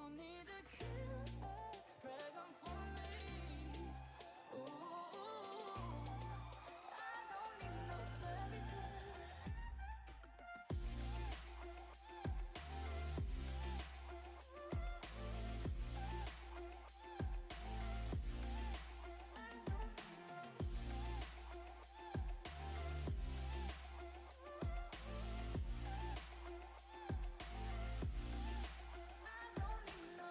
don't need a killer, pregnant for me. Ooh, I don't need no fairy tale. I don't need no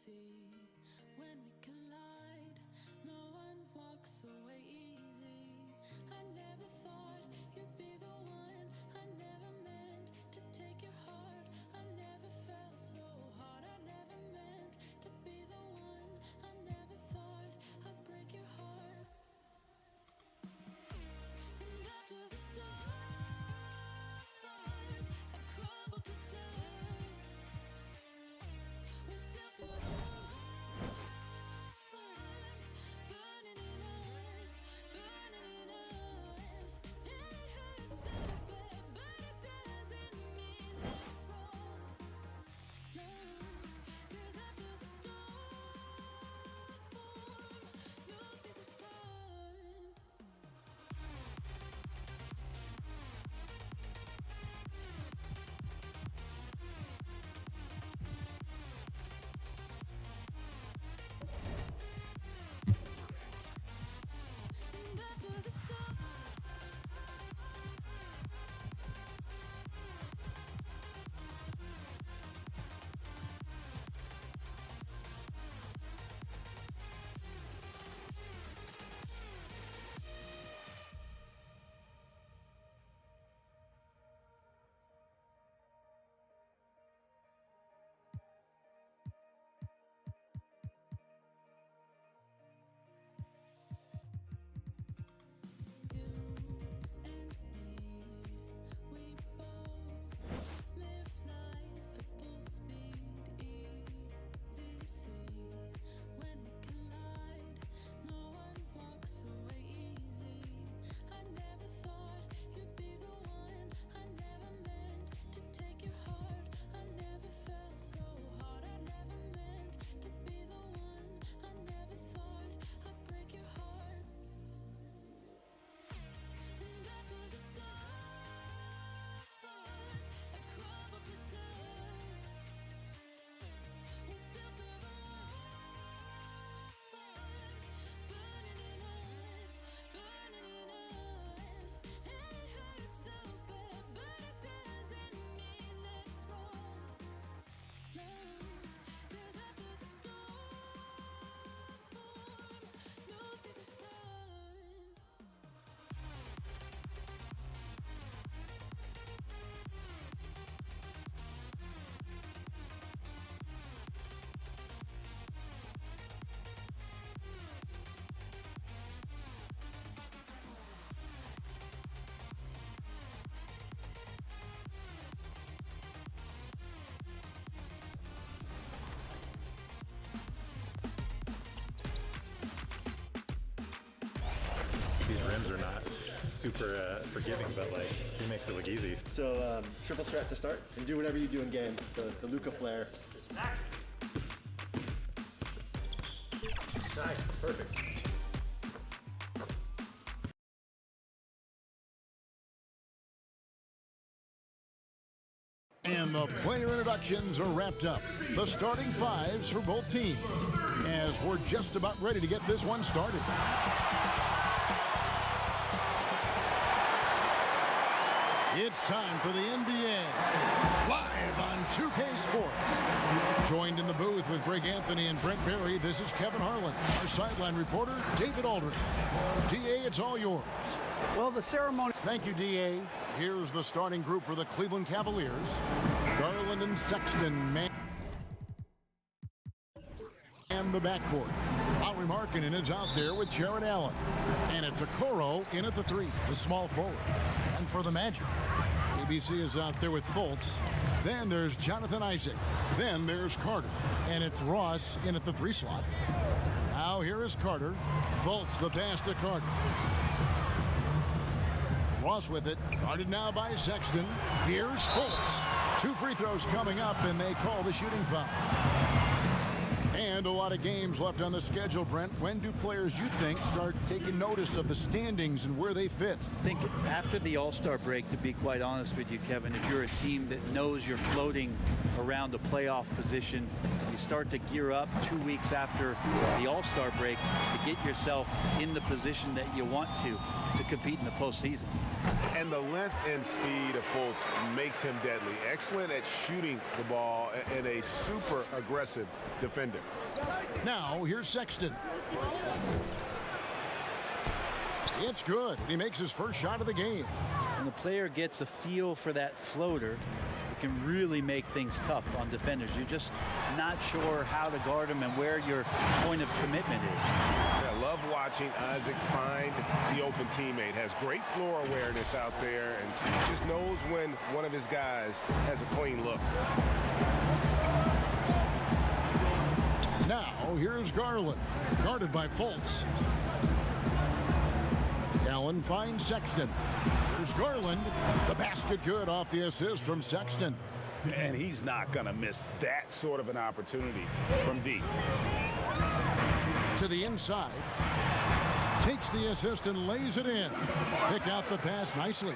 see when we collide. No one walks away easy. I never thought you'd be the one. I never meant to take your heart. I never felt so hard. I never meant to be the one. I never thought I'd break your heart. And after the stars have crumbled to dust, we still feel the warmth burning in us, burning in us. And it hurts so bad, but it doesn't mean that it's wrong. No, 'cause after the storm, you'll see the sun. And after the storm, you and me, we both live life at full speed. Easy to see when we collide. No one walks away easy. I never thought you'd be the one. I never meant to take your heart. I never felt so hard. I never meant to be the one. I never thought I'd break your heart. And after the stars have crumbled to dust, we still feel the warmth burning in us, burning in us. And it hurts so bad, but it doesn't mean that it's wrong. No, 'cause after the storm, you'll see the sun. These rims are not super forgiving, but like he makes it look easy. So triple threat to start, and do whatever you do in game. The Luca flare. Nice, perfect. And the player introductions are wrapped up. The starting fives for both teams, as we're just about ready to get this one started. It's time for the NBA, live on 2K Sports. Joined in the booth with Greg Anthony and Brent Berry, this is Kevin Harlan. Our sideline reporter, David Aldridge. DA, it's all yours. Well, the ceremony. Thank you, DA. Here's the starting group for the Cleveland Cavaliers. Garland and Sexton, man. And the backcourt. Lauri Markkanen is out there with Jared Allen. And it's Okoro in at the three, the small forward. And for the Magic, ABC is out there with Fultz. Then there's Jonathan Isaac. Then there's Carter. And it's Ross in at the three slot. Now here is Carter. Fultz the pass to Carter. Ross with it. Guarded now by Sexton. Here's Fultz. 2 free throws coming up, and they call the shooting foul. And a lot of games left on the schedule, Brent. When do players, you think, start taking notice of the standings and where they fit? I think after the All-Star break, to be quite honest with you, Kevin, if you're a team that knows you're floating around the playoff position, you start to gear up 2 weeks after the All-Star break to get yourself in the position that you want to compete in the postseason. And the length and speed of Fultz makes him deadly. Excellent at shooting the ball and a super aggressive defender. Now, here's Sexton. It's good. He makes his first shot of the game. When the player gets a feel for that floater, it can really make things tough on defenders. You're just not sure how to guard him and where your point of commitment is. I love watching Isaac find the open teammate. Has great floor awareness out there and just knows when one of his guys has a clean look. Now, here's Garland, guarded by Fultz. Allen finds Sexton. Here's Garland. The basket good off the assist from Sexton. And he's not going to miss that sort of an opportunity from deep. To the inside. Takes the assist and lays it in. Pick out the pass nicely.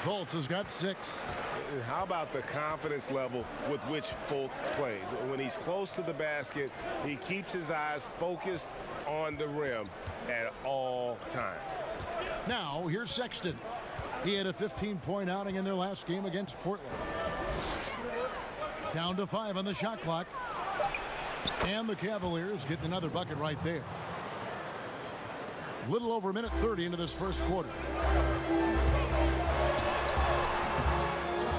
Fultz has got 6. How about the confidence level with which Fultz plays? When he's close to the basket, he keeps his eyes focused on the rim at all times. Now, here's Sexton. He had a 15-point outing in their last game against Portland. Down to 5 on the shot clock. And the Cavaliers getting another bucket right there. Little over a minute 30 into this first quarter.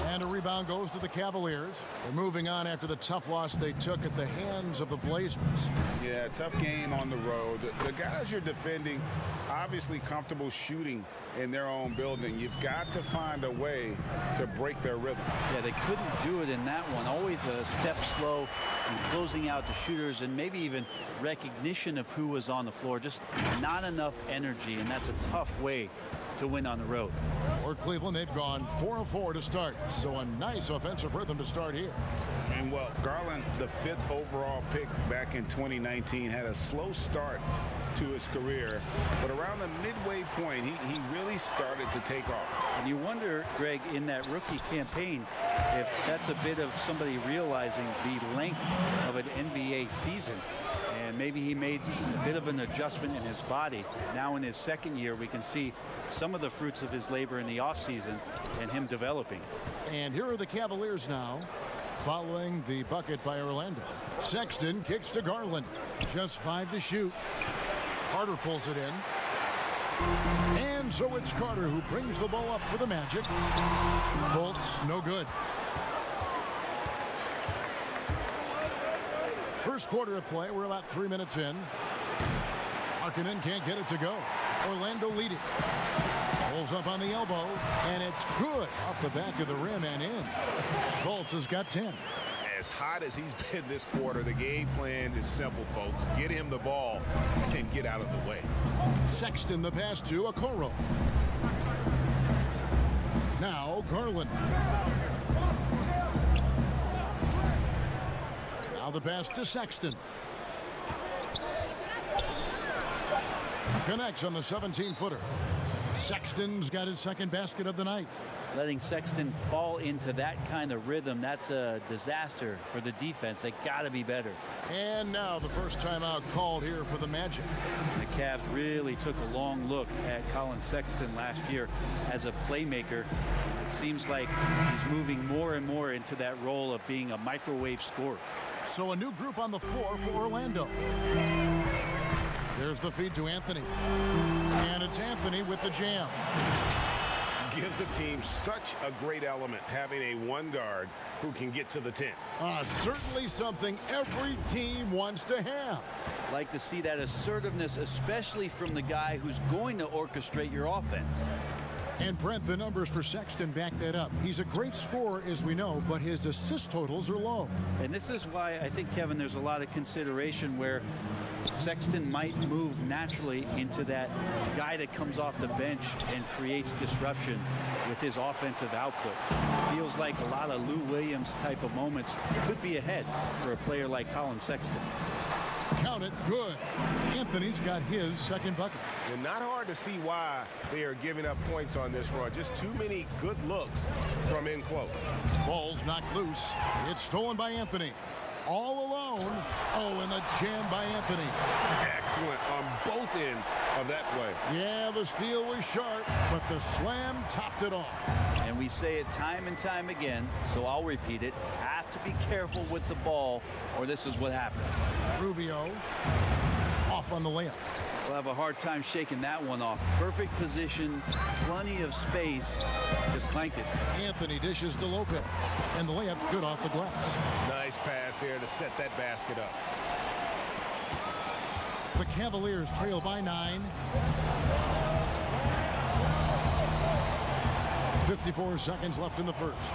And a rebound goes to the Cavaliers. They're moving on after the tough loss they took at the hands of the Blazers. Yeah, tough game on the road. The guys you're defending, obviously comfortable shooting in their own building. You've got to find a way to break their rhythm. Yeah, they couldn't do it in that one. Always a step slow in closing out the shooters and maybe even recognition of who was on the floor. Just not enough energy, and that's a tough way to win on the road. For Cleveland, they've gone 4 of 4 to start. So a nice offensive rhythm to start here. And well, Garland, the 5th overall pick back in 2019, had a slow start to his career, but around the midway point, he really started to take off. And you wonder, Greg, in that rookie campaign, if that's a bit of somebody realizing the length of an NBA season. And maybe he made a bit of an adjustment in his body. Now in his second year, we can see some of the fruits of his labor in the offseason and him developing. And here are the Cavaliers now, following the bucket by Orlando. Sexton kicks to Garland. Just 5 to shoot. Carter pulls it in. And so it's Carter who brings the ball up for the Magic. Fultz, no good. First quarter of play, we're about 3 minutes in. Markkanen can't get it to go. Orlando leading. Pulls up on the elbow, and it's good off the back of the rim and in. Fultz has got 10. As hot as he's been this quarter, the game plan is simple, folks. Get him the ball and get out of the way. Sexton the pass to Okoro. Now Garland. Now the pass to Sexton. Connects on the 17-footer. Sexton's got his second basket of the night. Letting Sexton fall into that kind of rhythm, that's a disaster for the defense. They got to be better. And now the first timeout called here for the Magic. The Cavs really took a long look at Colin Sexton last year as a playmaker. It seems like he's moving more and more into that role of being a microwave scorer. So a new group on the floor for Orlando. There's the feed to Anthony. And it's Anthony with the jam. Gives the team such a great element having a one guard who can get to the 10. Certainly something every team wants to have. Like to see that assertiveness, especially from the guy who's going to orchestrate your offense. And Brent, the numbers for Sexton back that up. He's a great scorer, as we know, but his assist totals are low. And this is why I think, Kevin, there's a lot of consideration where Sexton might move naturally into that guy that comes off the bench and creates disruption with his offensive output. Feels like a lot of Lou Williams type of moments could be ahead for a player like Colin Sexton. Count it, good. Anthony's got his second bucket. And not hard to see why they are giving up points on this run. Just too many good looks from in close. Ball's knocked loose. It's stolen by Anthony. all alone. Oh, and the jam by Anthony. Excellent on both ends of that play. Yeah, the steal was sharp, but the slam topped it off. And we say it time and time again, so I'll repeat it. Have to be careful with the ball, or this is what happens. Rubio off on the layup. We'll have a hard time shaking that one off. Perfect position, plenty of space, just clanked it. Anthony dishes to Lopez, and the layup's good off the glass. Nice pass here to set that basket up. The Cavaliers trail by 9. 54 seconds left in the first.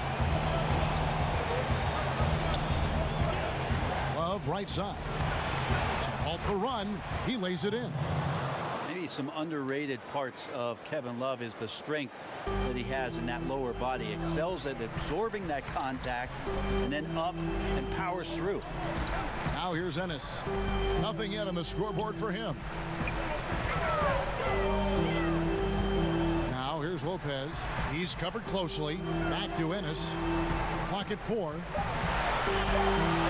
Love right side. To halt the run, he lays it in. Maybe some underrated parts of Kevin Love is the strength that he has in that lower body. Excels at absorbing that contact and then up and powers through. Now here's Ennis. Nothing yet on the scoreboard for him. Now here's Lopez. He's covered closely. Back to Ennis. Clock at 4.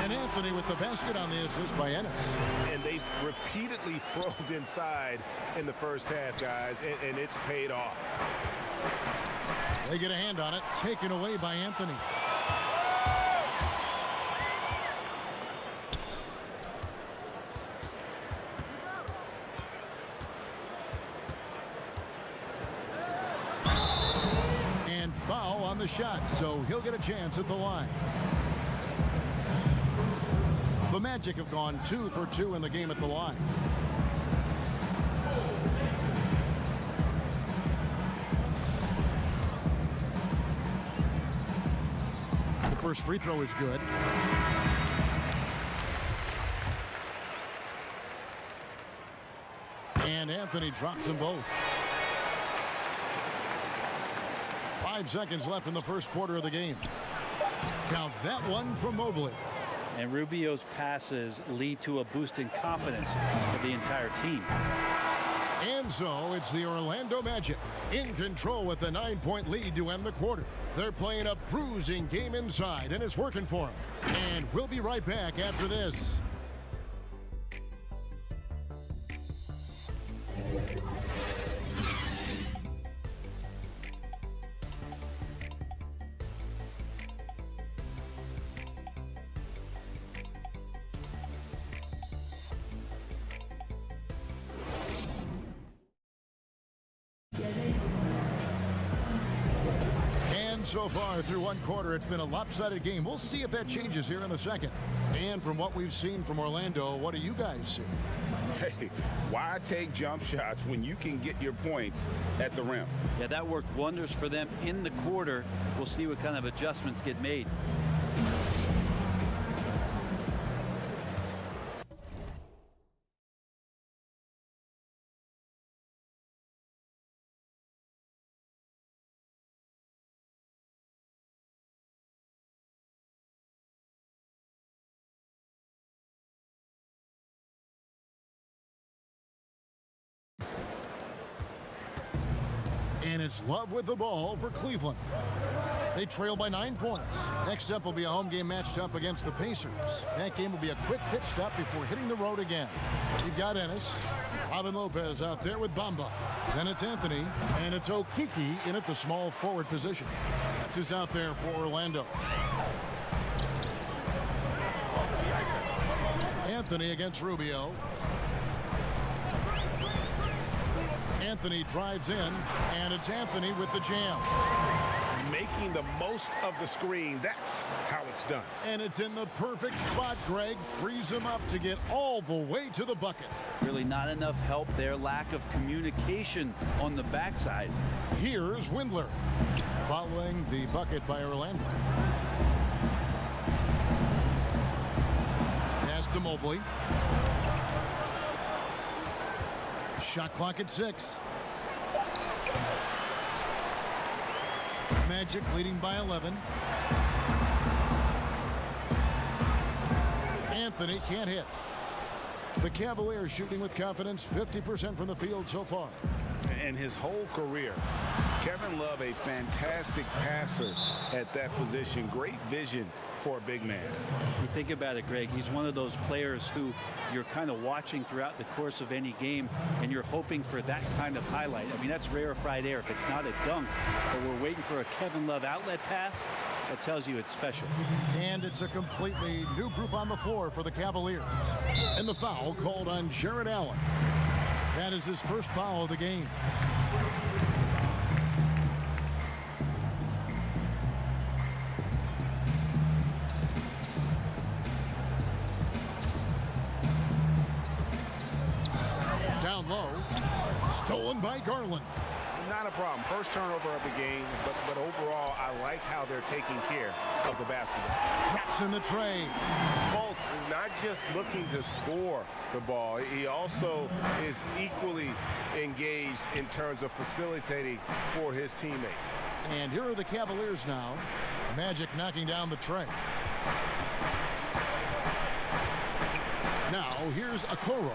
And Anthony with the basket on the assist by Ennis. And they've repeatedly probed inside in the first half, guys, and it's paid off. They get a hand on it, taken away by Anthony. And foul on the shot, so he'll get a chance at the line. The Magic have gone 2 for 2 in the game at the line. The first free throw is good. And Anthony drops them both. 5 seconds left in the first quarter of the game. Count that one from Mobley. And Rubio's passes lead to a boost in confidence for the entire team. And so it's the Orlando Magic in control with a 9-point lead to end the quarter. They're playing a bruising game inside, and it's working for them. And we'll be right back after this. So far through one quarter, it's been a lopsided game. We'll see if that changes here in the second. And from what we've seen from Orlando, what do you guys see? Hey, why take jump shots when you can get your points at the rim? Yeah, that worked wonders for them in the quarter. We'll see what kind of adjustments get made. And it's Love with the ball for Cleveland. They trail by 9 points. Next up will be a home game matched up against the Pacers. That game will be a quick pit stop before hitting the road again. You've got Ennis. Robin Lopez out there with Bamba. Then it's Anthony. And it's Okiki in at the small forward position. That's who's out there for Orlando. Anthony against Rubio. Anthony drives in, and it's Anthony with the jam. Making the most of the screen. That's how it's done. And it's in the perfect spot, Greg. Frees him up to get all the way to the bucket. Really not enough help there. Lack of communication on the backside. Here's Windler following the bucket by Orlando. Pass to Mobley. Shot clock at 6. Magic leading by 11. Anthony can't hit. The Cavaliers shooting with confidence, 50% from the field so far. And his whole career, Kevin Love, a fantastic passer at that position. Great vision for a big man. You think about it, Greg, he's one of those players who you're kind of watching throughout the course of any game, and you're hoping for that kind of highlight. I mean, that's rarefied air. If it's not a dunk, but we're waiting for a Kevin Love outlet pass, that tells you it's special. And it's a completely new group on the floor for the Cavaliers. And the foul called on Jared Allen. That is his first foul of the game. Down low. Stolen by Garland. Not a problem. First turnover of the game, but overall, I like how they're taking care of the basketball. Traps in the tray. Fultz is not just looking to score the ball. He also is equally engaged in terms of facilitating for his teammates. And here are the Cavaliers now. Magic knocking down the tray. Now here's Okoro.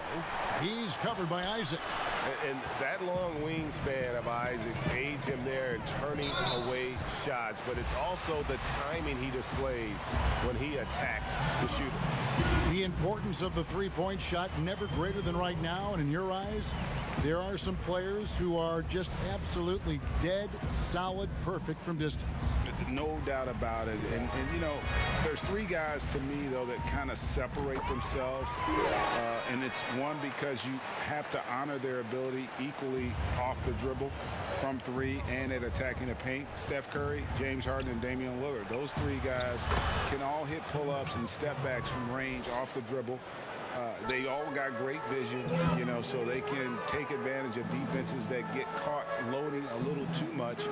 He's covered by Isaac. And that long wingspan of Isaac aids him there in turning away shots, but it's also the timing he displays when he attacks the shooter. The importance of the three-point shot never greater than right now, and in your eyes, there are some players who are just absolutely dead, solid, perfect from distance. No doubt about it. And you know, there's three guys to me, though, that kind of separate themselves. And it's one, because you have to honor their ability equally off the dribble from three and at attacking the paint. Steph Curry, James Harden, and Damian Lillard. Those three guys can all hit pull-ups and step backs from range off the dribble. They all got great vision, you know, so they can take advantage of defenses that get caught loading a little too much.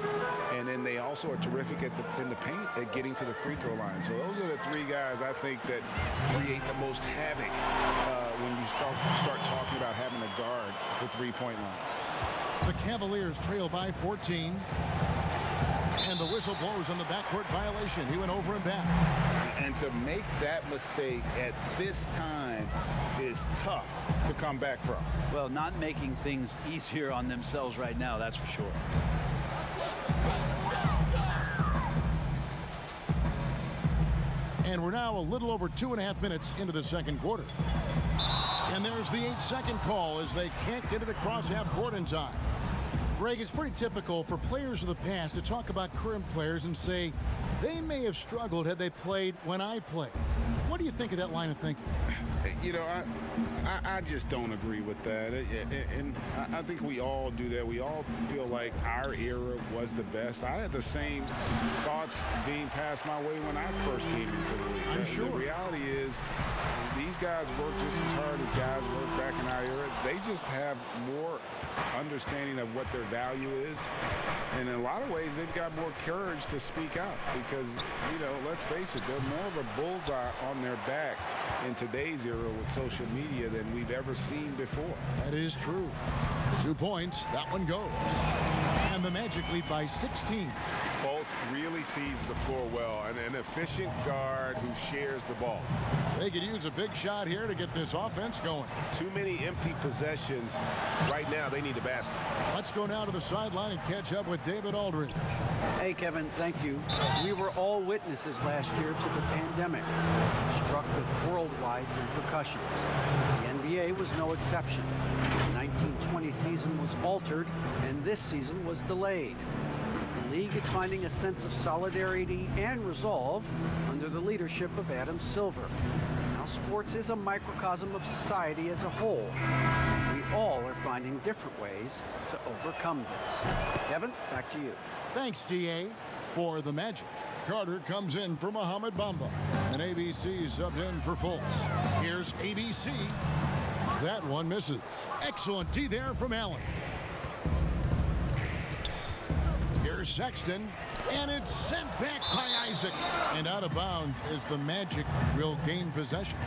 And then they also are terrific in the paint at getting to the free throw line. So those are the three guys I think that create the most havoc when you start talking about having to guard the three-point line. The Cavaliers trail by 14. And the whistle blows on the backcourt violation. He went over and back. And to make that mistake at this time is tough to come back from. Well, not making things easier on themselves right now, that's for sure. And we're now a little over 2.5 minutes into the second quarter. And there's the 8-second call as they can't get it across half court in time. Greg, it's pretty typical for players of the past to talk about current players and say they may have struggled had they played when I played. What do you think of that line of thinking? You know, I just don't agree with that. And I think we all do that. We all feel like our era was the best. I had the same thoughts being passed my way when I first came into the league. I'm sure. The reality is these guys work just as hard as guys worked back in our era. They just have more understanding of what their value is. And in a lot of ways, they've got more courage to speak out because, you know, let's face it, they're more of a bullseye on their back in today's era with social media than we've ever seen before. That is true. 2 points. That one goes. And the Magic lead by 16. Fultz really sees the floor well, and an efficient guard who shares the ball. They could use a big shot here to get this offense going. Too many empty possessions. Right now, they need a basket. Let's go now to the sideline and catch up with David Aldridge. Hey, Kevin, thank you. We were all witnesses last year to the pandemic, struck with worldwide repercussions. The NBA was no exception. The 1920 season was altered, and this season was delayed. The league is finding a sense of solidarity and resolve under the leadership of Adam Silver. Now, sports is a microcosm of society as a whole. We all are finding different ways to overcome this. Kevin, back to you. Thanks, DA. For the Magic, Carter comes in for Mohamed Bamba, and ABC subbed in for Fultz. Here's ABC. That one misses. Excellent D there from Allen. Here's Sexton, and it's sent back by Isaac. And out of bounds as the Magic will gain possession.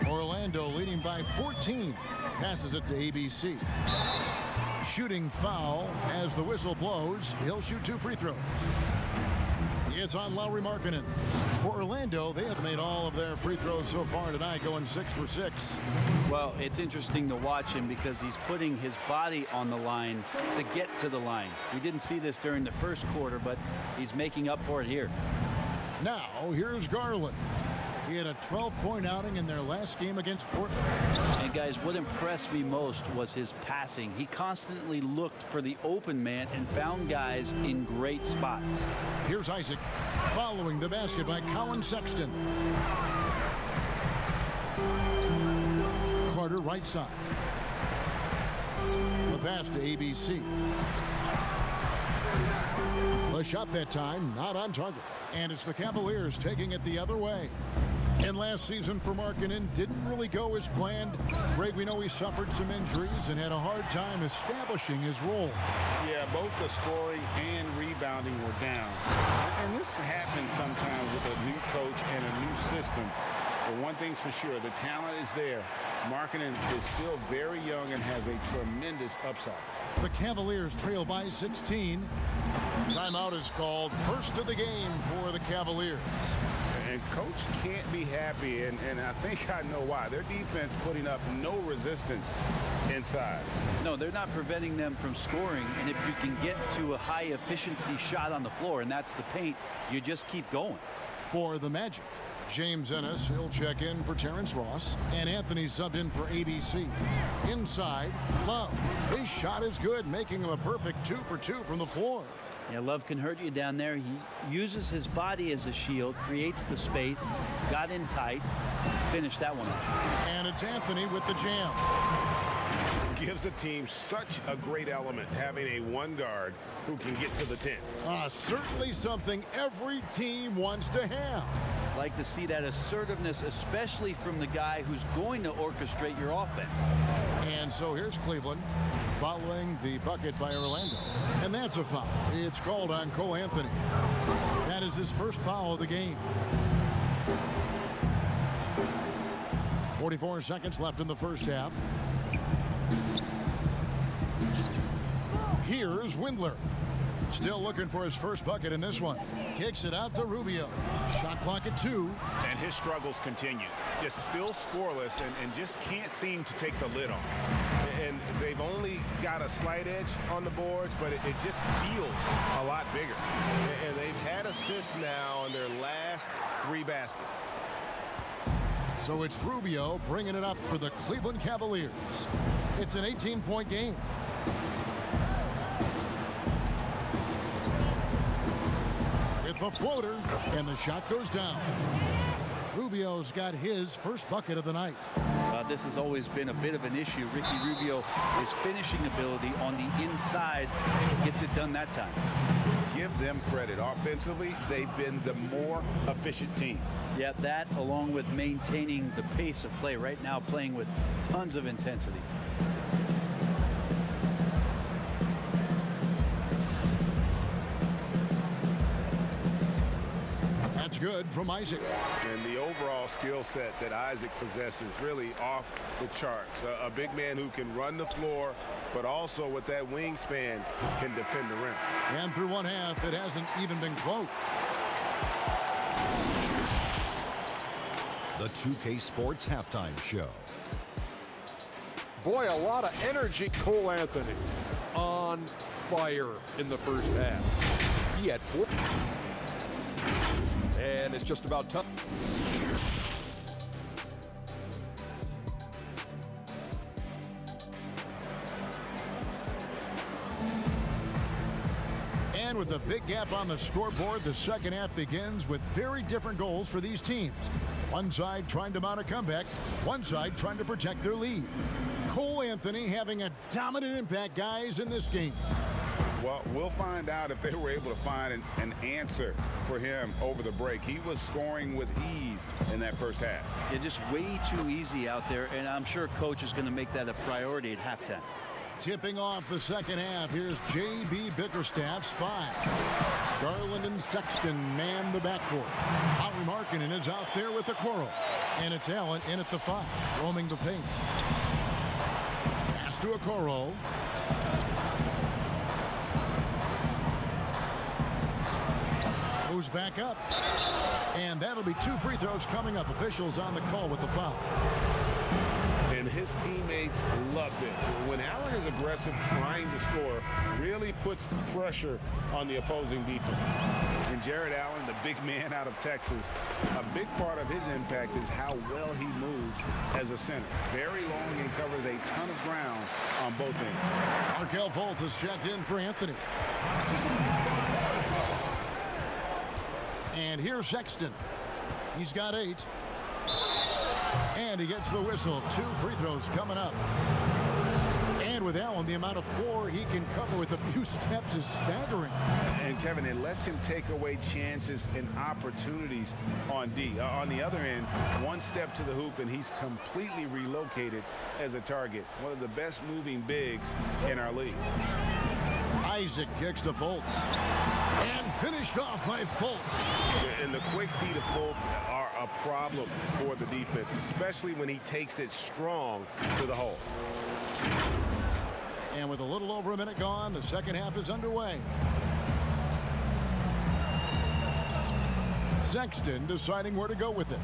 Orlando leading by 14. Passes it to ABC. Shooting foul as the whistle blows. He'll shoot 2 free throws. It's on Lauri Markkanen. For Orlando, they have made all of their free throws so far tonight, going 6 for 6. Well, it's interesting to watch him because he's putting his body on the line to get to the line. We didn't see this during the first quarter, but he's making up for it here. Now, here's Garland. He had a 12-point outing in their last game against Portland. And guys, what impressed me most was his passing. He constantly looked for the open man and found guys in great spots. Here's Isaac following the basket by Colin Sexton. Carter right side. The pass to ABC. The shot that time not on target. And it's the Cavaliers taking it the other way. And last season for Markkanen didn't really go as planned. Greg, we know he suffered some injuries and had a hard time establishing his role. Yeah, both the scoring and rebounding were down. And this happens sometimes with a new coach and a new system. But one thing's for sure, the talent is there. Markkanen is still very young and has a tremendous upside. The Cavaliers trail by 16. Timeout is called. First of the game for the Cavaliers. And coach can't be happy, and I think I know why. Their defense putting up no resistance inside. No, they're not preventing them from scoring, and if you can get to a high efficiency shot on the floor, and that's the paint, you just keep going. For the Magic, James Ennis, he'll check in for Terrence Ross, and Anthony subbed in for ABC. Inside, Love. His shot is good, making him a perfect 2 for 2 from the floor. Yeah, Love can hurt you down there. He uses his body as a shield, creates the space, got in tight, finished that one off. And it's Anthony with the jam. Gives the team such a great element, having a one guard who can get to the 10. Certainly something every team wants to have. Like to see that assertiveness, especially from the guy who's going to orchestrate your offense. And so here's Cleveland following the bucket by Orlando. And that's a foul. It's called on Cole Anthony. That is his first foul of the game. 44 seconds left in the first half. Here's Windler. Still looking for his first bucket in this one. Kicks it out to Rubio. Shot clock at 2. And his struggles continue. Just still scoreless and just can't seem to take the lid off. And they've only got a slight edge on the boards, but it just feels a lot bigger. And they've had assists now on their last 3 baskets. So it's Rubio bringing it up for the Cleveland Cavaliers. It's an 18-point game. With the floater, and the shot goes down. Rubio's got his first bucket of the night. This has always been a bit of an issue. Ricky Rubio, his finishing ability on the inside, gets it done that time. Give them credit. Offensively, they've been the more efficient team. Yeah, that along with maintaining the pace of play right now, playing with tons of intensity. That's good from Isaac. And the overall skill set that Isaac possesses really off the charts. A big man who can run the floor, but also with that wingspan can defend the rim. And through one half, it hasn't even been close. The 2K Sports Halftime Show. Boy, a lot of energy. Cole Anthony on fire in the first half. He had 4. And it's just about time. And with a big gap on the scoreboard, the second half begins with very different goals for these teams. One side trying to mount a comeback, one side trying to protect their lead. Cole Anthony having a dominant impact, guys, in this game. Well, we'll find out if they were able to find an answer for him over the break. He was scoring with ease in that first half. Yeah, just way too easy out there, and I'm sure coach is going to make that a priority at halftime. Tipping off the second half, here's J.B. Bickerstaff's 5. Garland and Sexton man the backcourt. Lauri Markkanen is out there with the Okoro. And it's Allen in at the 5, roaming the paint. Pass to Okoro. Goes back up. And that'll be 2 free throws coming up. Officials on the call with the foul. And his teammates love this. When Allen is aggressive trying to score, really puts pressure on the opposing defense. And Jared Allen, the big man out of Texas, a big part of his impact is how well he moves as a center. Very long and covers a ton of ground on both ends. Markelle Fultz has checked in for Anthony. And here's Sexton. He's got 8. And he gets the whistle. 2 free throws coming up. And with Allen, the amount of floor he can cover with a few steps is staggering. And Kevin, it lets him take away chances and opportunities on D. On the other end, 1 step to the hoop and he's completely relocated as a target. One of the best moving bigs in our league. Isaac kicks to Fultz. And finished off by Fultz. And the quick feet of Fultz are a problem for the defense, especially when he takes it strong to the hole. And with a little over a minute gone, the second half is underway. Sexton deciding where to go with it.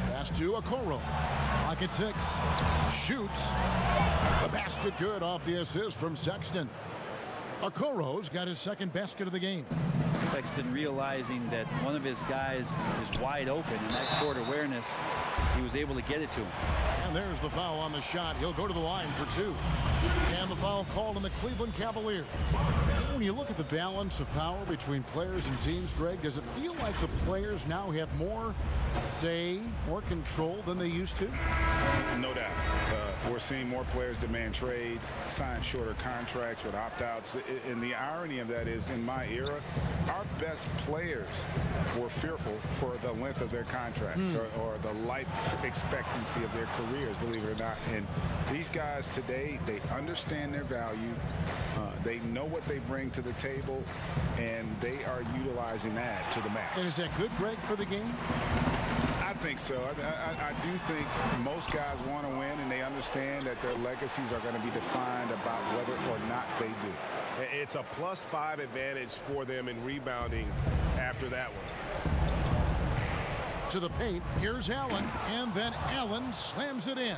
Pass to Okoro. Pocket 6. Shoots. The basket good off the assist from Sexton. Okoro's got his second basket of the game. Sexton realizing that one of his guys is wide open, and that court awareness, he was able to get it to him. And there's the foul on the shot. He'll go to the line for 2. And the foul called on the Cleveland Cavaliers. When you look at the balance of power between players and teams, Greg, does it feel like the players now have more say, more control than they used to? No doubt. We're seeing more players demand trades, sign shorter contracts with opt-outs. And the irony of that is, in my era, our best players were fearful for the length of their contracts or the life expectancy of their careers, believe it or not. And these guys today, they understand their value. They know what they bring to the table, and they are utilizing that to the max. And is that good, Greg, for the game? I think so. I do think most guys want to win, and they understand that their legacies are going to be defined about whether or not they do. It's a +5 advantage for them in rebounding after that one. To the paint, here's Allen, and then Allen slams it in.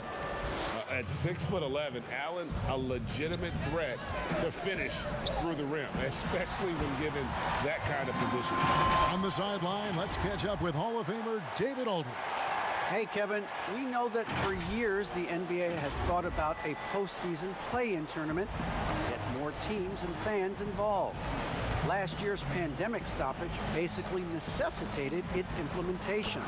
At 6'11", Allen, a legitimate threat to finish through the rim, especially when given that kind of position. On the sideline, let's catch up with Hall of Famer David Aldridge. Hey, Kevin, we know that for years the NBA has thought about a postseason play-in tournament to get more teams and fans involved. Last year's pandemic stoppage basically necessitated its implementation.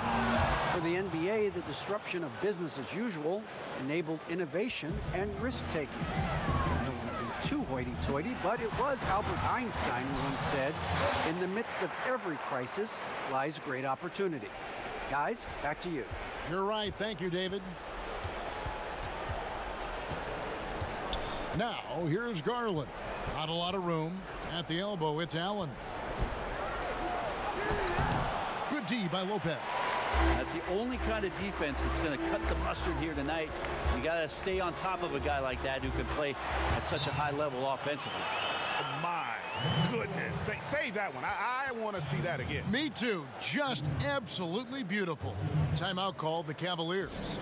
For the NBA, the disruption of business as usual enabled innovation and risk-taking. I don't want to be too hoity-toity, but it was Albert Einstein who once said, "In the midst of every crisis lies great opportunity." Guys, back to you. You're right. Thank you, David. Now, here's Garland. Not a lot of room. At the elbow, it's Allen. Good D by Lopez. That's the only kind of defense that's going to cut the mustard here tonight. You got to stay on top of a guy like that who can play at such a high level offensively. My goodness. Save that one. I want to see that again. Me too. Just absolutely beautiful. Timeout called the Cavaliers.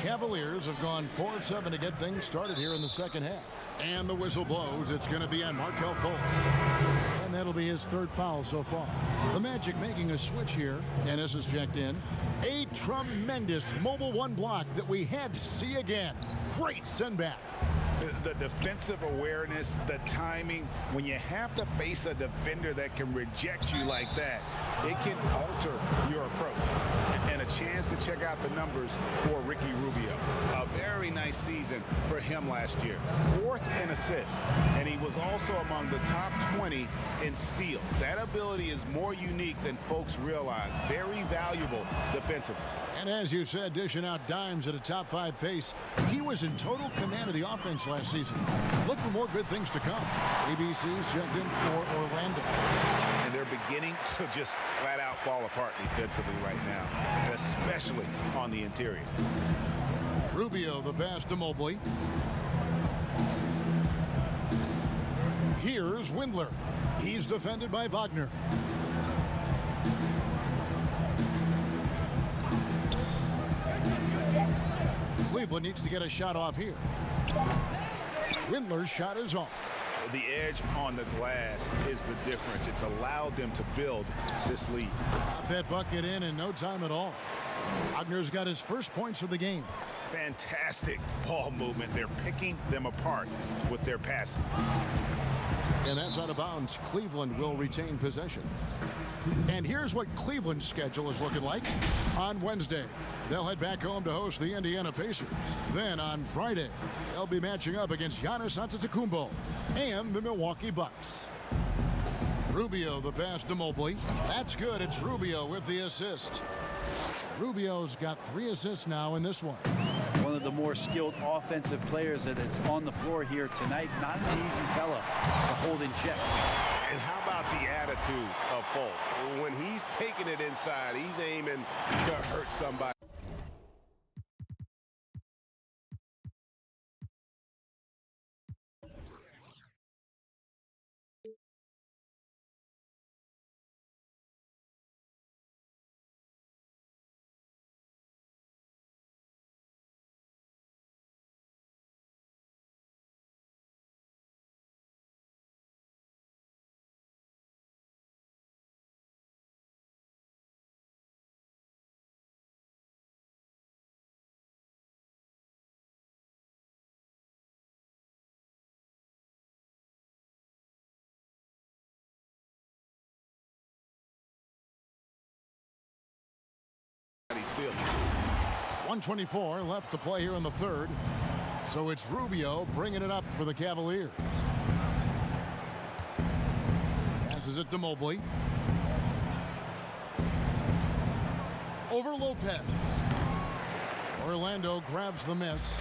Cavaliers have gone 4 of 7 to get things started here in the second half. And the whistle blows. It's going to be on Markelle Fultz. And that'll be his 3rd foul so far. The Magic making a switch here. Dennis has checked in. A tremendous Mobile 1 block that we had to see again. Great send back. The defensive awareness, the timing, when you have to face a defender that can reject you like that, it can alter your approach. And a chance to check out the numbers for Ricky Rubio. A very nice season for him last year. 4th in assists, and he was also among the top 20 in steals. That ability is more unique than folks realize. Very valuable defensively. And as you said, dishing out dimes at a top 5 pace, he was in total command of the offense last season. Look for more good things to come. ABC's checked in for Orlando. And they're beginning to just flat out fall apart defensively right now, and especially on the interior. Rubio, the pass to Mobley. Here's Windler. He's defended by Wagner. Cleveland needs to get a shot off here. Windler's shot is off. The edge on the glass is the difference. It's allowed them to build this lead. Got that bucket in no time at all. Wagner's got his first points of the game. Fantastic ball movement. They're picking them apart with their passing. And that's out of bounds. Cleveland will retain possession. And here's what Cleveland's schedule is looking like. On Wednesday, they'll head back home to host the Indiana Pacers. Then on Friday, they'll be matching up against Giannis Antetokounmpo and the Milwaukee Bucks. Rubio, the pass to Mobley. That's good. It's Rubio with the assist. Rubio's got 3 assists now in this one. One of the more skilled offensive players that is on the floor here tonight. Not an easy fella to hold in check. And how about the attitude of Fultz? When he's taking it inside, he's aiming to hurt somebody. He's feeling. 1:24 left to play here in the third. So it's Rubio bringing it up for the Cavaliers. Passes it to Mobley. Over Lopez. Orlando grabs the miss.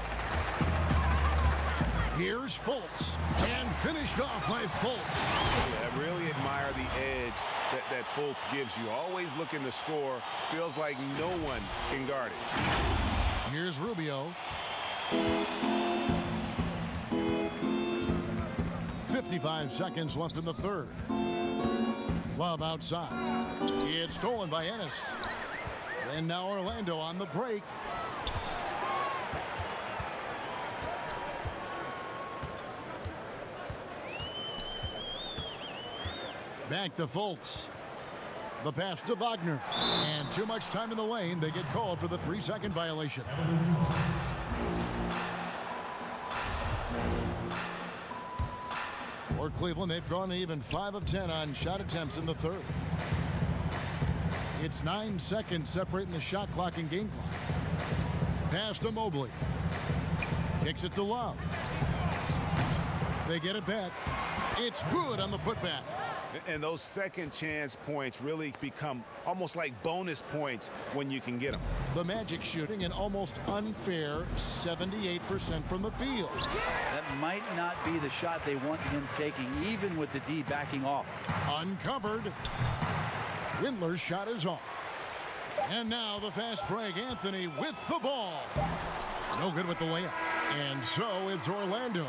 Here's Fultz. And finished off by Fultz. Yeah, I really admire the edge that Fultz gives you. Always looking to score. Feels like no one can guard it. Here's Rubio. 55 seconds left in the third. Love outside. It's stolen by Ennis. And now Orlando on the break. Back to Fultz. The pass to Wagner. And too much time in the lane. They get called for the 3-second violation. For Cleveland, they've gone even 5 of 10 on shot attempts in the third. It's 9 seconds separating the shot clock and game clock. Pass to Mobley. Kicks it to Love. They get it back. It's good on the putback. And those second chance points really become almost like bonus points when you can get them. The Magic shooting an almost unfair 78% from the field. That might not be the shot they want him taking, even with the D backing off. Uncovered. Windler's shot is off. And now the fast break. Anthony with the ball. No good with the layup. And so it's Orlando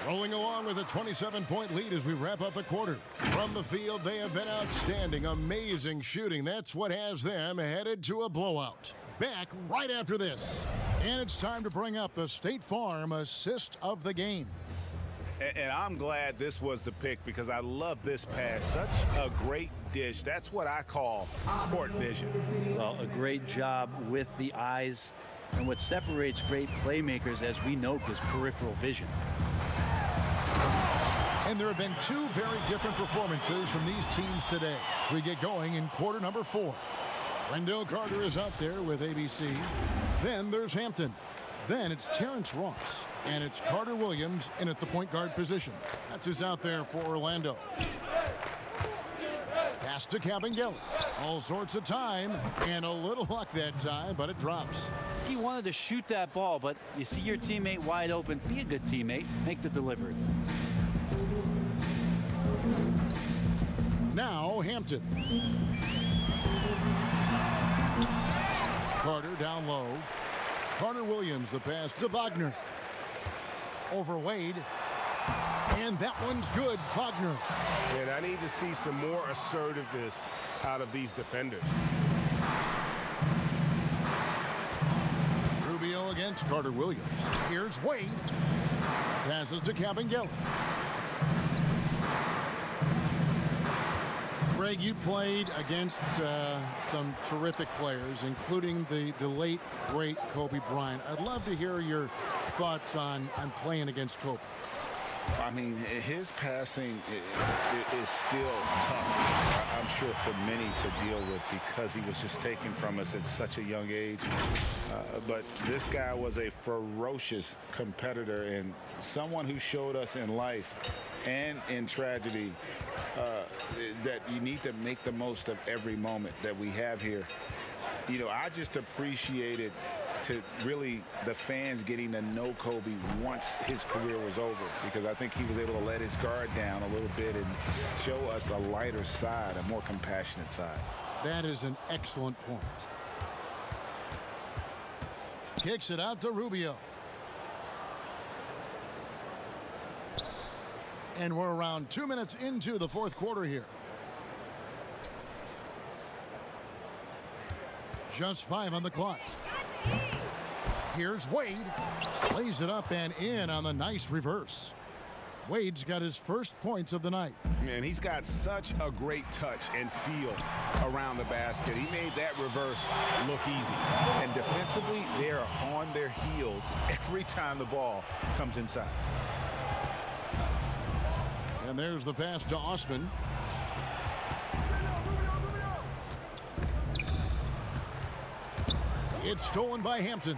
rolling along with a 27-point lead as we wrap up the quarter. From the field, they have been outstanding. Amazing shooting. That's what has them headed to a blowout. Back right after this. And it's time to bring up the State Farm assist of the game. And I'm glad this was the pick because I love this pass. Such a great dish. That's what I call court vision. Well, a great job with the eyes. And what separates great playmakers, as we know, is peripheral vision. And there have been 2 very different performances from these teams today as we get going in quarter number 4. Wendell Carter is out there with ABC. Then there's Hampton. Then it's Terrence Ross. And it's Carter Williams in at the point guard position. That's who's out there for Orlando. Pass to Kabengele. All sorts of time and a little luck that time, but it drops. He wanted to shoot that ball, but you see your teammate wide open. Be a good teammate. Make the delivery. Now Hampton. Carter down low. Carter Williams, the pass to Wagner. Over Wade. And that one's good, Wagner. And I need to see some more assertiveness out of these defenders. Rubio against Carter Williams. Here's Wade. Passes to Cabangel. Greg, you played against some terrific players, including the late, great Kobe Bryant. I'd love to hear your thoughts on playing against Kobe. I mean, his passing is still tough, I'm sure, for many to deal with because he was just taken from us at such a young age. But this guy was a ferocious competitor and someone who showed us in life and in tragedy that you need to make the most of every moment that we have here. You know, I just appreciated to really the fans getting to know Kobe once his career was over, because I think he was able to let his guard down a little bit and show us a lighter side, a more compassionate side. That is an excellent point. Kicks it out to Rubio. And we're around 2 minutes into the fourth quarter here. Just 5 on the clock. Here's Wade. Plays it up and in on the nice reverse. Wade's got his first points of the night. Man, he's got such a great touch and feel around the basket. He made that reverse look easy. And defensively, they are on their heels every time the ball comes inside. And there's the pass to Osman. It's stolen by Hampton.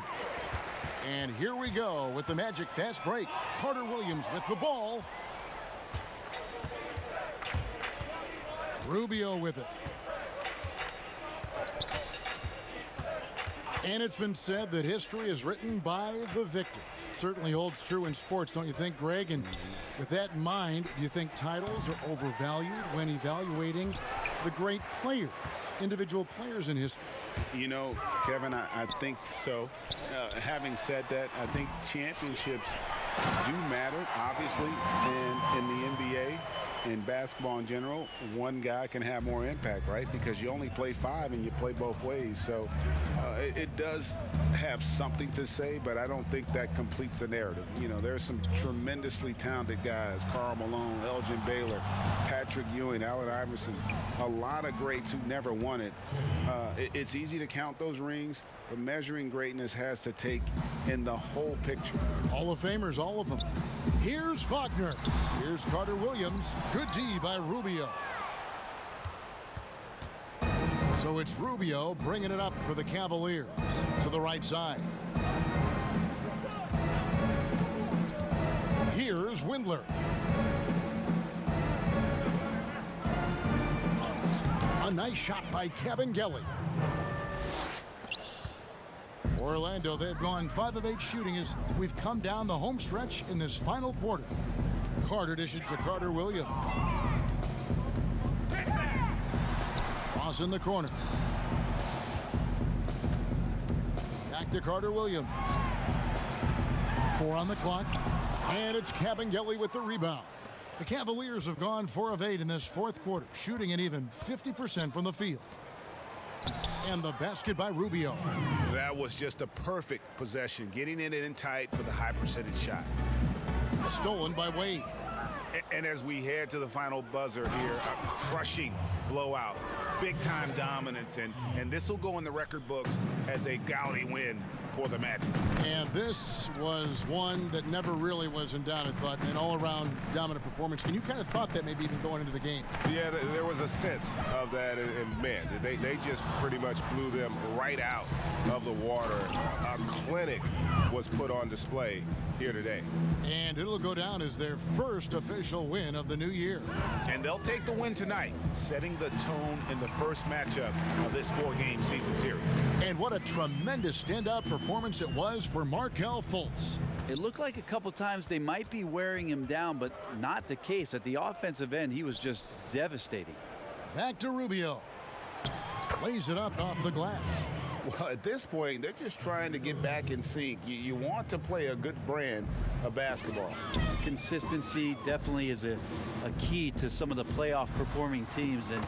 And here we go with the Magic fast break. Carter Williams with the ball. Rubio with it. And it's been said that history is written by the victor. Certainly holds true in sports, don't you think, Greg? And with that in mind, do you think titles are overvalued when evaluating the great players, individual players in history? You know, Kevin, I think so. Having said that, I think championships do matter, obviously, in the NBA and basketball in general. One guy can have more impact, right? Because you only play 5 and you play both ways. So it does have something to say, but I don't think that completes the narrative. You know, there's some tremendously talented guys, Karl Malone, Elgin Baylor, Patrick Ewing, Allen Iverson, a lot of greats who never won it. It's easy to count those rings, but measuring greatness has to take in the whole picture. Hall of Famers, all of them. Here's Wagner. Here's Carter Williams. Good D by Rubio. So it's Rubio bringing it up for the Cavaliers to the right side. Here's Windler. A nice shot by Cabangel. Orlando, they've gone 5 of 8 shooting as we've come down the home stretch in this final quarter. Carter dishes to Carter Williams. Cross in the corner. Back to Carter Williams. 4 on the clock. And it's Cabangel with the rebound. The Cavaliers have gone 4 of 8 in this fourth quarter, shooting an even 50% from the field. And the basket by Rubio. That was just a perfect possession, getting it in tight for the high percentage shot. Stolen by Wade. And as we head to the final buzzer here, a crushing blowout, big-time dominance, and this will go in the record books as a gaudy win for the Magic. And this was one that never really was in doubt, I thought, an all-around dominant performance. And you kind of thought that maybe even going into the game. Yeah, there was a sense of that, and man, they just pretty much blew them right out of the water. A clinic was put on display here today. And it'll go down as their first official win of the new year. And they'll take the win tonight, setting the tone in the first matchup of this 4-game season series. And what a tremendous standout performance it was for Markelle Fultz. It looked like a couple times they might be wearing him down, but not the case. At the offensive end, he was just devastating. Back to Rubio. Lays it up off the glass. Well, at this point, they're just trying to get back in sync. You want to play a good brand of basketball. Consistency definitely is a key to some of the playoff performing teams, and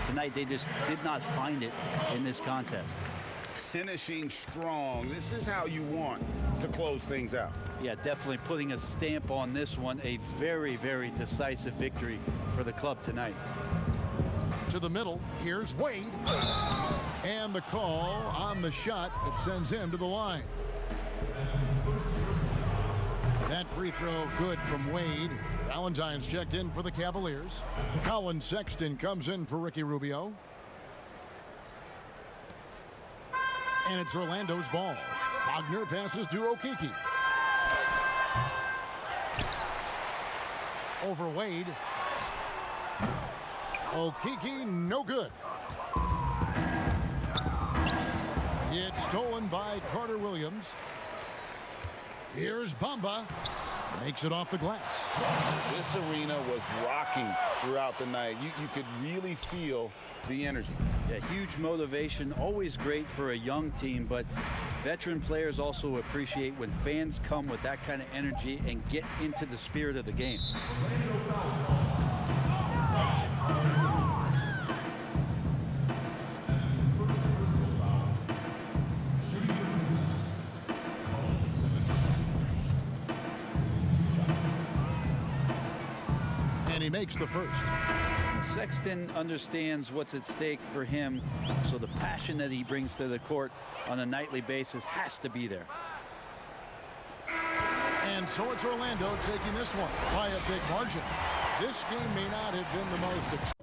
tonight they just did not find it in this contest. Finishing strong. This is how you want to close things out. Yeah, definitely putting a stamp on this one. A very, very decisive victory for the club tonight. To the middle, here's Wade. And the call on the shot that sends him to the line. That free throw good from Wade. Valentine's checked in for the Cavaliers. Colin Sexton comes in for Ricky Rubio. And it's Orlando's ball. Wagner passes to Okeke. Over Wade. Okeke, no good. It's stolen by Carter Williams. Here's Bamba. Makes it off the glass. This arena was rocking throughout the night. You could really feel the energy. Yeah, huge motivation, always great for a young team, but veteran players also appreciate when fans come with that kind of energy and get into the spirit of the game. And he makes the first. Sexton understands what's at stake for him, so the passion that he brings to the court on a nightly basis has to be there. And so it's Orlando taking this one by a big margin. This game may not have been the most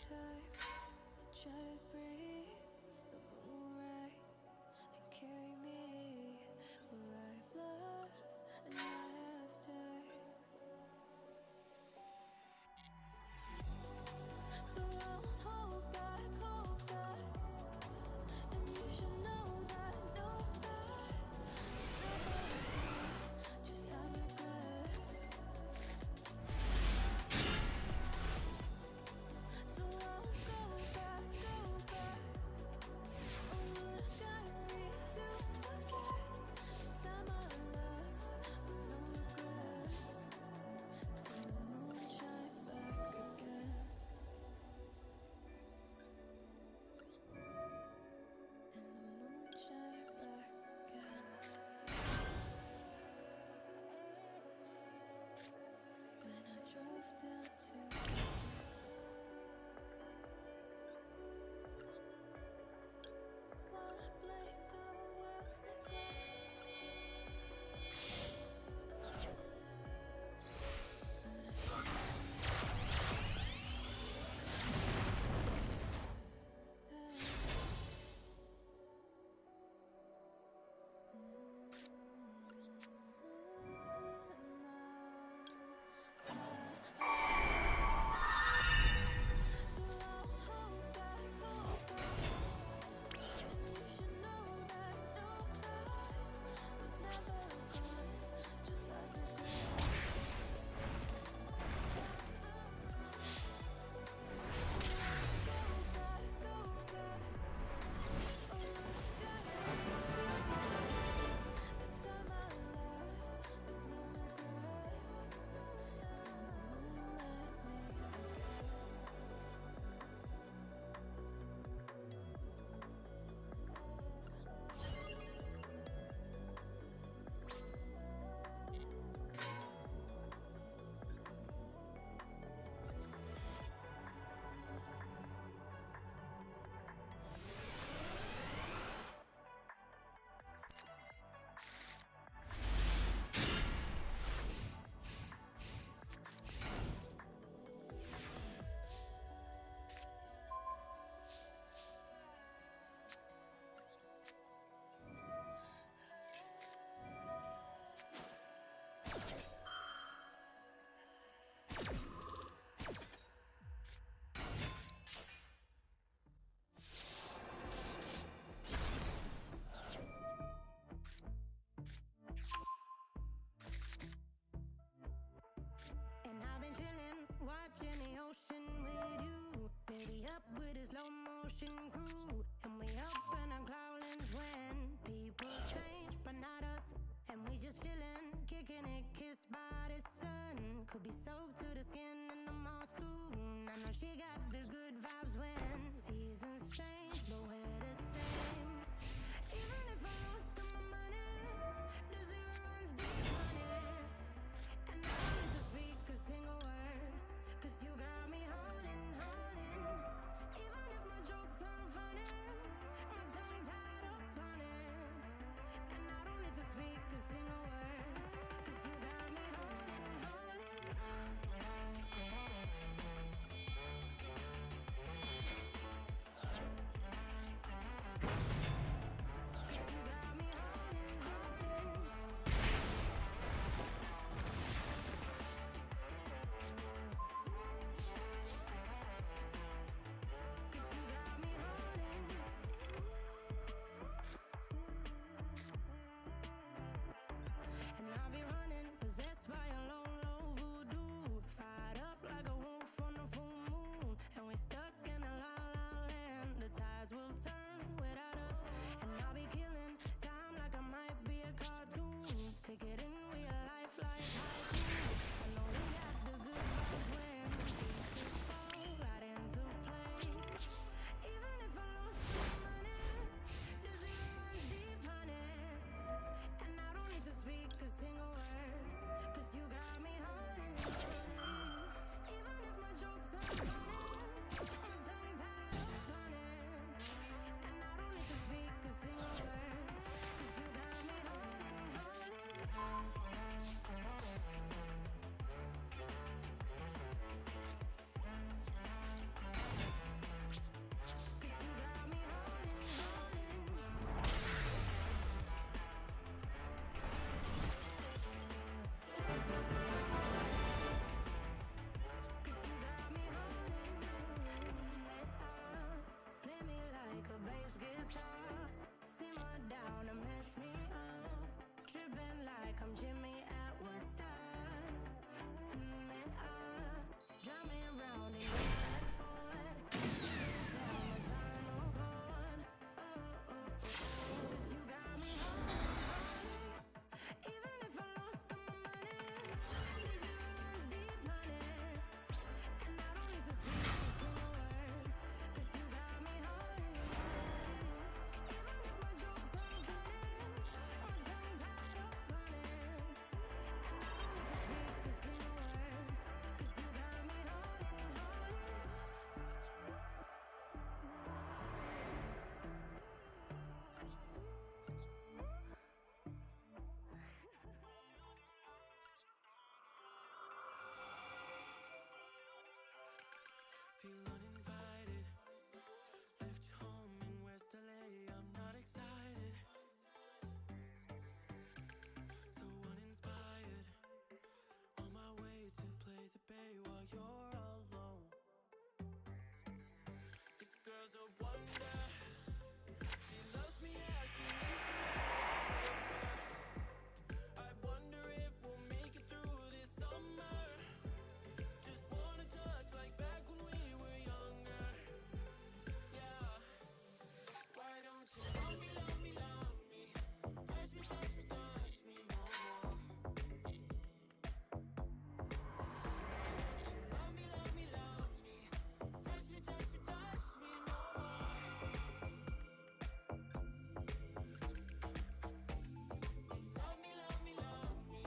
time I try to breathe, the moon will rise and carry me where I've loved and I have died. So I won't hold back, and you should know that, just have regrets. So I won't go back, oh, would've got me to forget the time I lost with no regrets. And the moon shine back again. And the moon shine back again. When I drove down to while I blame the world's neglect. So I won't hold back, and you should know that, with never gone, just like a girl. Go back, oh, would've got me to the time I lost with no regrets. And the moon let me And I've been chillin', watching the ocean with you. Baby up with a slow motion crew. And we up in our cloudlands when people change, but not us. And we just chillin', kicking it, kissed by the sun. Could be soaked to the skin in the mall soon. I know she got the good vibes when seasons change, but we're the same. Even if I lost all my money, the zero runs deep, honey. And I don't need to speak a single word, 'cause you got me holding. Even if my jokes aren't funny, my tongue tied up on it. And I don't need to speak a single word, 'cause you got me holding. Feel uninvited. Left home in West LA, I'm not excited. So uninspired. On my way to play the bay while you're alone. This girl's a wonder. She loves me as she needs me. I wonder if we'll make it through this summer. Just wanna touch like back when we were younger. Yeah. Why don't you love me, love me, love me? Touch me, touch me, touch me more. Love me, love me, love me. Touch me, touch me, touch me more. Love me, love me, love me.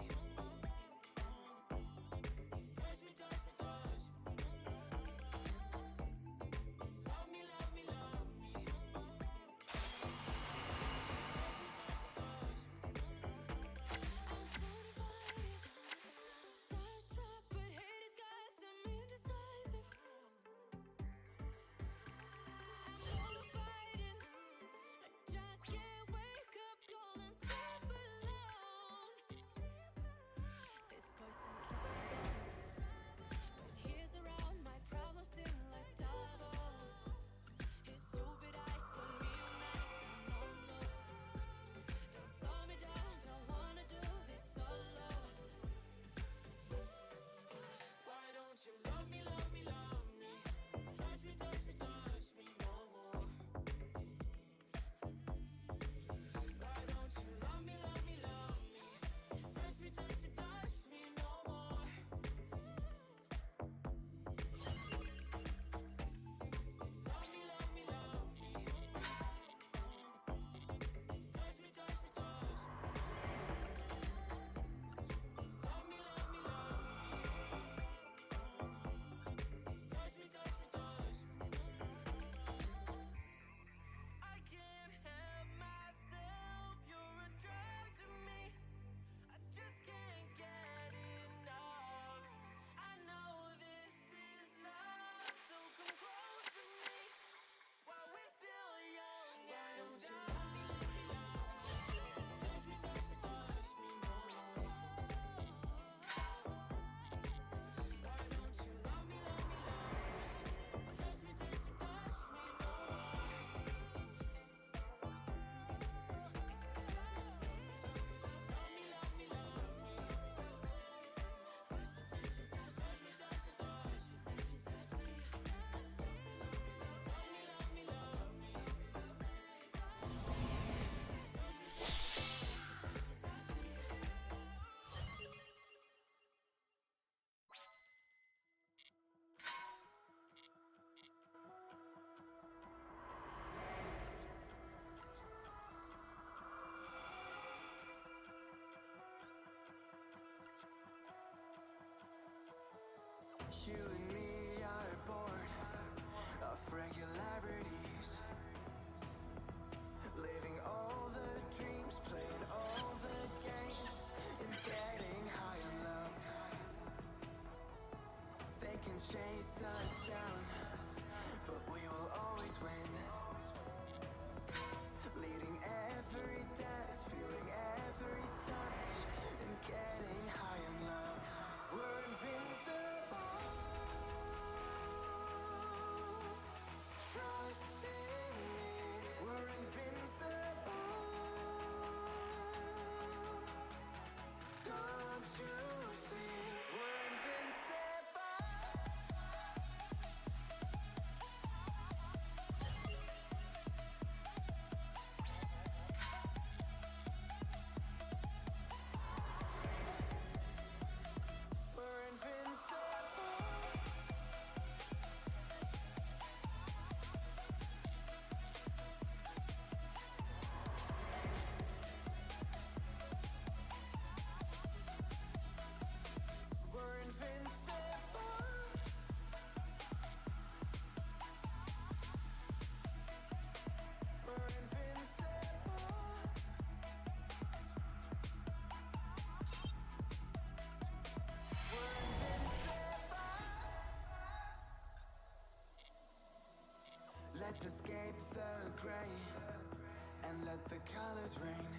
Touch me, touch me, touch me. Love me, love me, love me. I'm certified, starstruck, but haters got them indecisive. All the fighting, I just can't wake up, calling self alone. This boy's some trouble. When he's around, my problems seem like double. His stupid eyes put me on ice, and no, no. Don't slow me down, don't wanna do this solo. Why don't you love me, love me, love me? Touch me, touch me, touch me no more. Why don't you love me, love me, love me? Touch me, touch me, touch me no more. Love me, love me, love me. Touch me, touch me, touch me. Love me, love me, love me. Touch me, touch me, touch me. I can't help myself, you're a drug to me. I just can't get enough. I know this is love, so come close to me while we're still young. Why don't you love me, love me, love me? Touch me, touch me, touch me more. Why don't you love me, love me, love me? Touch me, touch me, touch me more. Love me, love me, love me. Touch me, touch me, touch me, touch me, touch me, touch me, touch me. Love me, love me, love me. You and me are bored of regularities, living all the dreams, playing all the games, and getting high in love. They can chase us down, but we will always win. Leading every dance, feeling every touch, and getting high in love. We're invincible. Trust in me. We're invincible. Don't you see? We're invincible. gray and let the colors rain.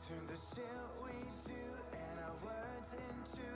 Turn the shit we do and our words into